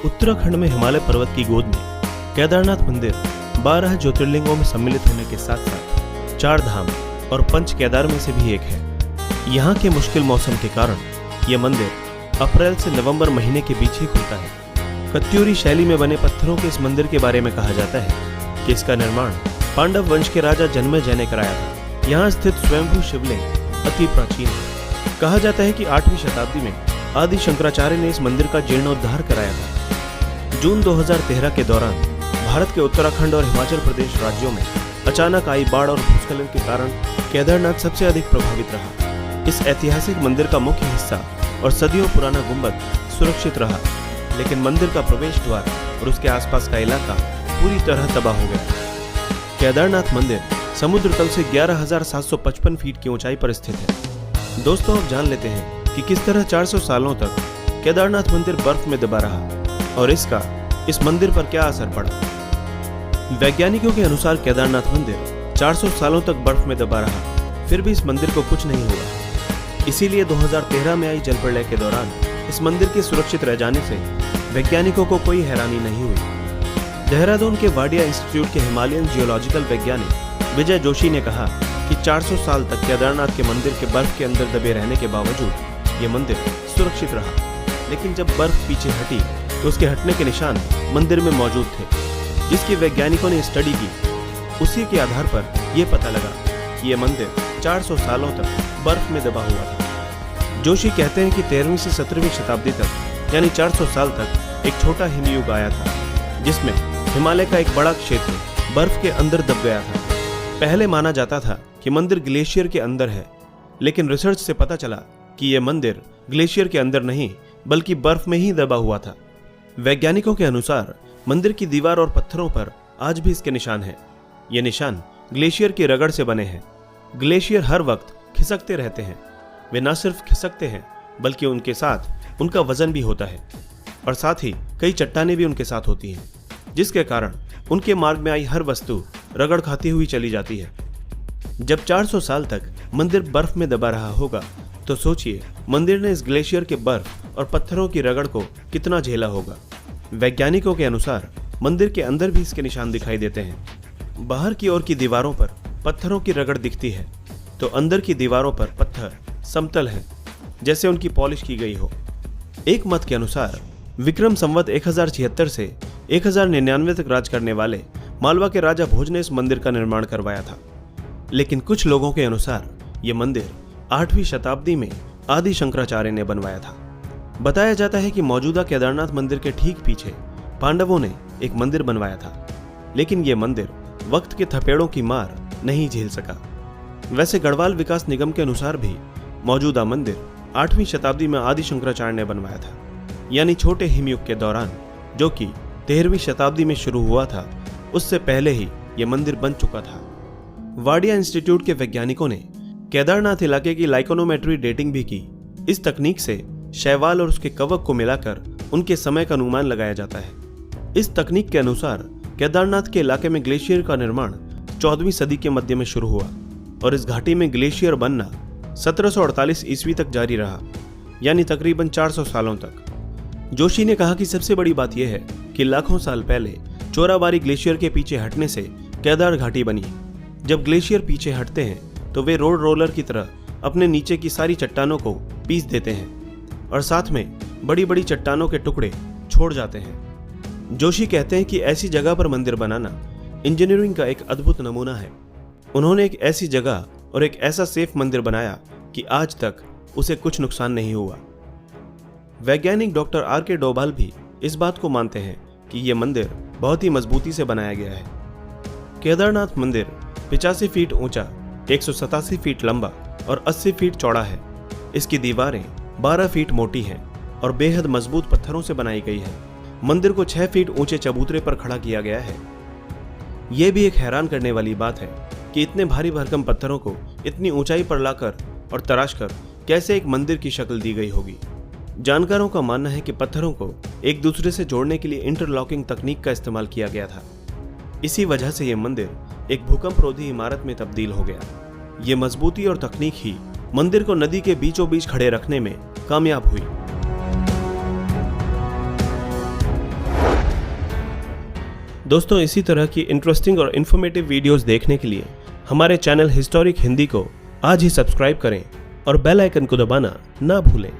उत्तराखंड में हिमालय पर्वत की गोद में केदारनाथ मंदिर 12 ज्योतिर्लिंगों में सम्मिलित होने के साथ साथ 4 धाम और 5 केदार में से भी एक है। यहाँ के मुश्किल मौसम के कारण यह मंदिर अप्रैल से नवंबर महीने के बीच ही खुलता है। कत्यूरी शैली में बने पत्थरों के इस मंदिर के बारे में कहा जाता है कि इसका निर्माण पांडव वंश के राजा जन्मेजय ने कराया था। यहाँ स्थित स्वयंभू शिवलिंग अति प्राचीन है। कहा जाता है कि 8वीं शताब्दी में आदि शंकराचार्य ने इस मंदिर का जीर्णोद्धार कराया था। जून 2013 के दौरान भारत के उत्तराखंड और हिमाचल प्रदेश राज्यों में अचानक आई बाढ़ और भूस्खलन के कारण केदारनाथ सबसे अधिक प्रभावित रहा। इस ऐतिहासिक मंदिर का मुख्य हिस्सा और सदियों पुराना गुंबद सुरक्षित रहा, लेकिन मंदिर का प्रवेश द्वार और उसके आसपास का इलाका पूरी तरह तबाह हो गया। केदारनाथ मंदिर समुद्र तल से 11,755 फीट की ऊंचाई पर स्थित है। दोस्तों, अब जान लेते हैं कि किस तरह 400 सालों तक केदारनाथ मंदिर बर्फ में दबा रहा और इसका इस मंदिर पर क्या असर पड़ा। वैज्ञानिकों के अनुसार केदारनाथ मंदिर 400 सालों तक बर्फ में दबा रहा, फिर भी इस मंदिर को कुछ नहीं हुआ। इसीलिए 2013 में आई जल प्रलय के दौरान इस मंदिर के सुरक्षित रह जाने से वैज्ञानिकों को कोई हैरानी नहीं हुई। देहरादून के वाडिया इंस्टीट्यूट के हिमालयन जियोलॉजिकल वैज्ञानिक विजय जोशी ने कहा कि 400 साल तक केदारनाथ के मंदिर के बर्फ के अंदर दबे रहने के बावजूद ये मंदिर सुरक्षित रहा, लेकिन जब बर्फ पीछे हटी तो उसके हटने के निशान मंदिर में मौजूद थे, जिसकी वैज्ञानिकों ने स्टडी की। उसी के आधार पर यह पता लगा कि यह मंदिर 400 सालों तक बर्फ में दबा हुआ था। जोशी कहते हैं कि 13वीं से 17वीं शताब्दी तक यानी 400 साल तक एक छोटा हिमयुग आया था, जिसमें हिमालय का एक बड़ा क्षेत्र बर्फ के अंदर दब गया था। पहले माना जाता था कि मंदिर ग्लेशियर के अंदर है, लेकिन रिसर्च से पता चला कि यह मंदिर ग्लेशियर के अंदर नहीं बल्कि बर्फ में ही दबा हुआ था। वैज्ञानिकों के अनुसार मंदिर की दीवार और पत्थरों पर आज भी इसके निशान हैं। ये निशान ग्लेशियर की रगड़ से बने हैं। ग्लेशियर हर वक्त खिसकते रहते हैं। वे न सिर्फ खिसकते हैं बल्कि उनके साथ उनका वजन भी होता है और साथ ही कई चट्टानें भी उनके साथ होती हैं, जिसके कारण उनके मार्ग में आई हर वस्तु रगड़ खाती हुई चली जाती है। जब 400 साल तक मंदिर बर्फ में दबा रहा होगा तो सोचिए मंदिर ने इस ग्लेशियर के बर्फ और पत्थरों की रगड़ को कितना झेला होगा। वैज्ञानिकों के अनुसार मंदिर के अंदर भी इसके निशान दिखाई देते हैं। बाहर की ओर की दीवारों पर पत्थरों की रगड़ दिखती है तो अंदर की दीवारों पर पत्थर समतल हैं, जैसे उनकी पॉलिश की गई हो। एक मत के अनुसार विक्रम संवत 1076 से 1099 तक राज करने वाले मालवा के राजा भोज ने इस मंदिर का निर्माण करवाया था, लेकिन कुछ लोगों के अनुसार यह मंदिर 8वीं शताब्दी में आदि शंकराचार्य ने बनवाया था। बताया जाता है कि मौजूदा केदारनाथ मंदिर के ठीक पीछे पांडवों ने एक मंदिर बनवाया था, लेकिन यह मंदिर वक्त के थपेड़ों की मार नहीं झेल सका। वैसे गढ़वाल विकास निगम के अनुसार भी मौजूदा मंदिर 8वीं शताब्दी में आदि शंकराचार्य ने बनवाया था, यानी छोटे हिमयुग के दौरान, जो कि 13वीं शताब्दी में शुरू हुआ था। उससे पहले ही यह मंदिर बन चुका था। वाडिया इंस्टीट्यूट के वैज्ञानिकों ने केदारनाथ इलाके की लाइकोनोमेट्री डेटिंग भी की। इस तकनीक से शैवाल और उसके कवक को मिलाकर उनके समय का अनुमान लगाया जाता है। इस तकनीक के अनुसार केदारनाथ के इलाके में ग्लेशियर का निर्माण 14वीं सदी के मध्य में शुरू हुआ और इस घाटी में ग्लेशियर बनना 1748 ईस्वी तक जारी रहा, यानी तकरीबन 400 सालों तक। जोशी ने कहा कि सबसे बड़ी बात यह है कि लाखों साल पहले चोराबारी ग्लेशियर के पीछे हटने से केदार घाटी बनी। जब ग्लेशियर पीछे हटते हैं तो वे रोड रोलर की तरह अपने नीचे की सारी चट्टानों को पीस देते हैं और साथ में बड़ी बड़ी चट्टानों के टुकड़े छोड़ जाते हैं। जोशी कहते हैं कि ऐसी जगह पर मंदिर बनाना इंजीनियरिंग का एक अद्भुत नमूना है। उन्होंने एक ऐसी जगह और एक ऐसा सेफ मंदिर बनाया कि आज तक उसे कुछ नुकसान नहीं हुआ। वैज्ञानिक डॉक्टर R.K. डोभाल भी इस बात को मानते हैं कि यह मंदिर बहुत ही मजबूती से बनाया गया है। केदारनाथ मंदिर 85 फीट ऊंचा, 187 फीट लंबा और 80 फीट चौड़ा है। इसकी दीवारें 12 फीट मोटी हैं और बेहद मजबूत पत्थरों से बनाई गई है। मंदिर को 6 फीट ऊंचे चबूतरे पर खड़ा किया गया है। यह भी एक हैरान करने वाली बात है कि इतने भारी भरकम पत्थरों को इतनी ऊंचाई पर लाकर और तराशकर कैसे एक मंदिर की शक्ल दी गई होगी। जानकारों का मानना है कि पत्थरों को एक दूसरे से जोड़ने के लिए इंटरलॉकिंग तकनीक का इस्तेमाल किया गया था। इसी वजह से यह मंदिर एक भूकंपरोधी इमारत में तब्दील हो गया। ये मजबूती और तकनीक ही मंदिर को नदी के बीचों बीच खड़े रखने में कामयाब हुई। दोस्तों, इसी तरह की इंटरेस्टिंग और इन्फॉर्मेटिव वीडियोस देखने के लिए हमारे चैनल हिस्टोरिक हिंदी को आज ही सब्सक्राइब करें और बेल आइकन को दबाना ना भूलें।